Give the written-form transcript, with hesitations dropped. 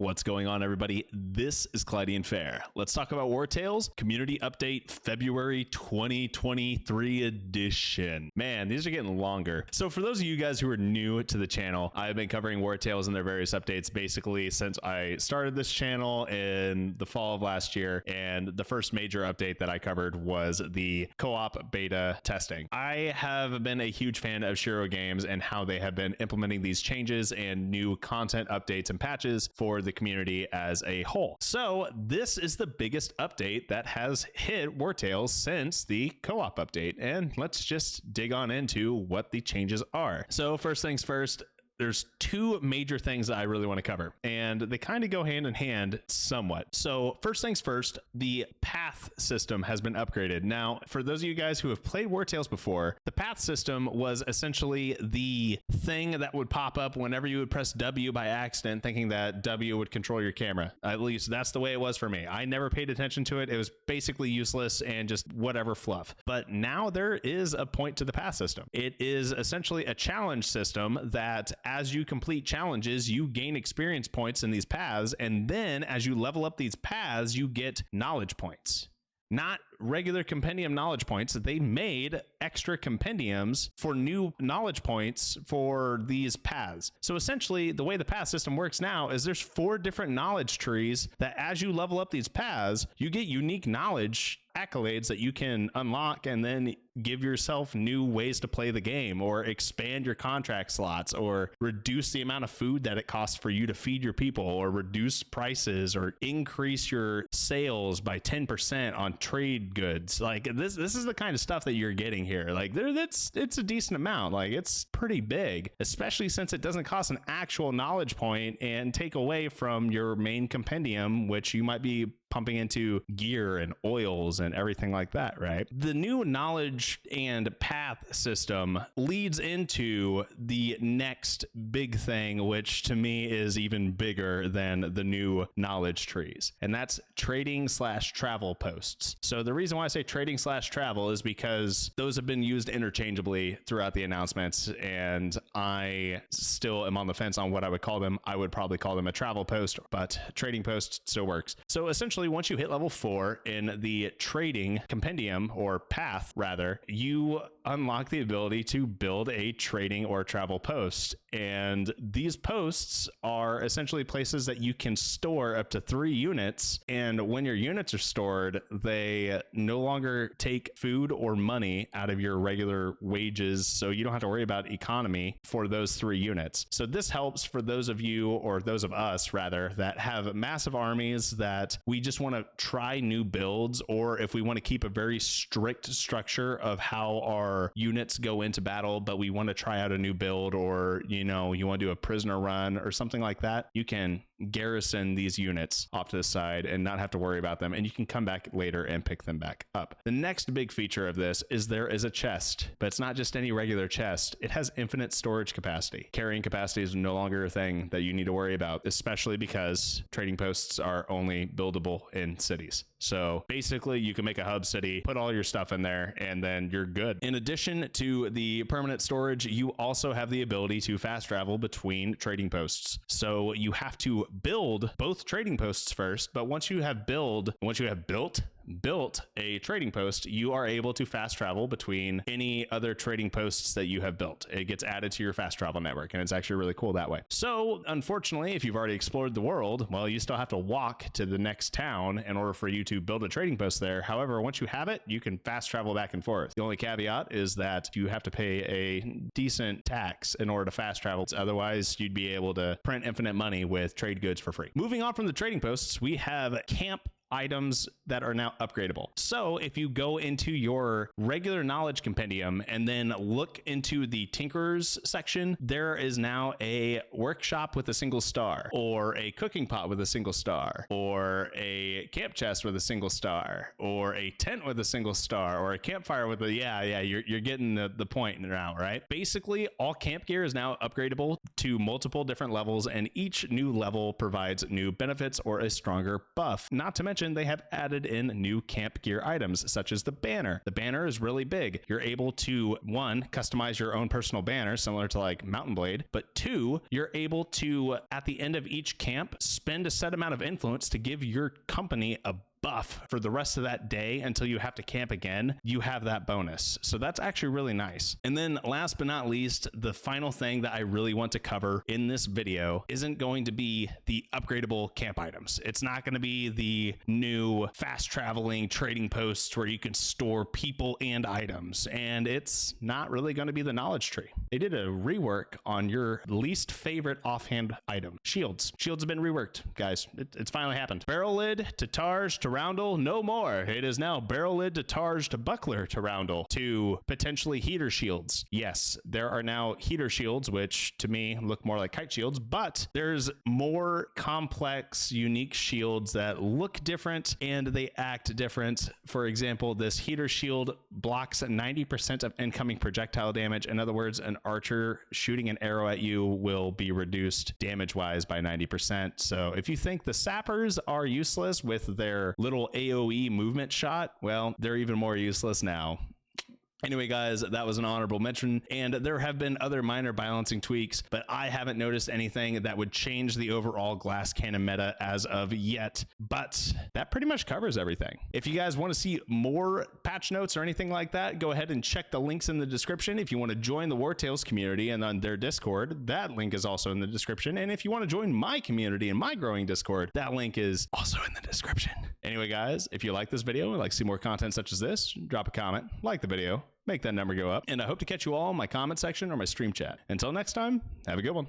What's going on, everybody? This is Clydean Fair. Let's talk about Wartales Community Update February 2023 edition. Man, these are getting longer. So for those of you guys who are new to the channel, I've been covering Wartales and their various updates basically since I started this channel in the fall of last year, and the first major update that I covered was the co-op beta testing. I have been a huge fan of Shiro Games and how they have been implementing these changes and new content updates and patches for the community as a whole. So this is the biggest update that has hit Wartales since the co-op update, and let's just dig on into what the changes are. So first things first, there's two major things that I really want to cover, and they kind of go hand in hand somewhat. So first things first, the path system has been upgraded. Now, for those of you guys who have played Wartales before, the path system was essentially the thing that would pop up whenever you would press W by accident, thinking that W would control your camera. At least that's the way it was for me. I never paid attention to it. It was basically useless and just whatever fluff. But now there is a point to the path system. It is essentially a challenge system that as you complete challenges, you gain experience points in these paths, and then as you level up these paths, you get knowledge points. Not regular compendium knowledge points. They made extra compendiums for new knowledge points for these paths. So essentially, the way the path system works now is there's 4 different knowledge trees that as you level up these paths, you get unique knowledge accolades that you can unlock and then give yourself new ways to play the game, or expand your contract slots, or reduce the amount of food that it costs for you to feed your people, or reduce prices, or increase your sales by 10% on trade goods. Like this is the kind of stuff that you're getting here. Like it's a decent amount. Like it's pretty big, especially since it doesn't cost an actual knowledge point and take away from your main compendium, which you might be pumping into gear and oils and everything like that, right? The new knowledge and path system leads into the next big thing, which to me is even bigger than the new knowledge trees, and that's trading/travel posts. So the reason why I say trading/travel is because those have been used interchangeably throughout the announcements, and I still am on the fence on what I would call them. I would probably call them a travel post, but trading post still works. So essentially, once you hit level 4 in the trading compendium, or path rather, you unlock the ability to build a trading or travel post. And these posts are essentially places that you can store up to 3 units. And when your units are stored, they no longer take food or money out of your regular wages. So you don't have to worry about economy for those 3 units. So this helps for those of you, or those of us rather, that have massive armies that we just want to try new builds, or if we want to keep a very strict structure of how our units go into battle, but we want to try out a new build, or you want to do a prisoner run or something like that, you can garrison these units off to the side and not have to worry about them, and you can come back later and pick them back up. The next big feature of this is there is a chest, but it's not just any regular chest. It has infinite storage capacity. Carrying capacity is no longer a thing that you need to worry about, especially because trading posts are only buildable in cities. So basically you can make a hub city, put all your stuff in there, and then you're good. In addition to the permanent storage, you also have the ability to fast travel between trading posts. So you have to build both trading posts first, but once you have built a trading post, you are able to fast travel between any other trading posts that you have built. It gets added to your fast travel network, and it's actually really cool that way. So unfortunately, if you've already explored the world, well, you still have to walk to the next town in order for you to build a trading post there. However, once you have it, you can fast travel back and forth. The only caveat is that you have to pay a decent tax in order to fast travel. Otherwise, you'd be able to print infinite money with trade goods for free. Moving on from the trading posts, we have camp items that are now upgradable. So if you go into your regular knowledge compendium and then look into the Tinkerers section, there is now a workshop with a single star, or a cooking pot with a single star, or a camp chest with a single star, or a tent with a single star, or a campfire with a you're getting the point now, right? Basically, all camp gear is now upgradable to multiple different levels, and each new level provides new benefits or a stronger buff. Not to mention, they have added in new camp gear gear items, such as the banner. The banner is really big. You're able to, one, customize your own personal banner, similar to like Mountain Blade, but two, you're able to, at the end of each camp, spend a set amount of influence to give your company a buff for the rest of that day until you have to camp again. You have that bonus. So that's actually really nice. And then last but not least, the final thing that I really want to cover in this video isn't going to be the upgradable camp items. It's not going to be the new fast traveling trading posts where you can store people and items. And it's not really going to be the knowledge tree. They did a rework on your least favorite offhand item, shields. Shields have been reworked, guys. It's finally happened. Barrel lid to Targe to roundel, no more. It is now barrel lid to Targe to buckler to roundel to potentially heater shields. Yes, there are now heater shields, which to me look more like kite shields, but there's more complex, unique shields that look different and they act different. For example, this heater shield blocks 90% of incoming projectile damage. In other words, an archer shooting an arrow at you will be reduced damage-wise by 90%. So if you think the sappers are useless with their little AoE movement shot, well, they're even more useless now. Anyway, guys, that was an honorable mention, and there have been other minor balancing tweaks, but I haven't noticed anything that would change the overall glass cannon meta as of yet, but that pretty much covers everything. If you guys want to see more patch notes or anything like that, go ahead and check the links in the description. If you want to join the Wartales community and on their Discord, that link is also in the description. And if you want to join my community and my growing Discord, that link is also in the description. Anyway, guys, if you like this video and would like to see more content such as this, drop a comment, like the video, make that number go up, and I hope to catch you all in my comment section or my stream chat. Until next time, have a good one.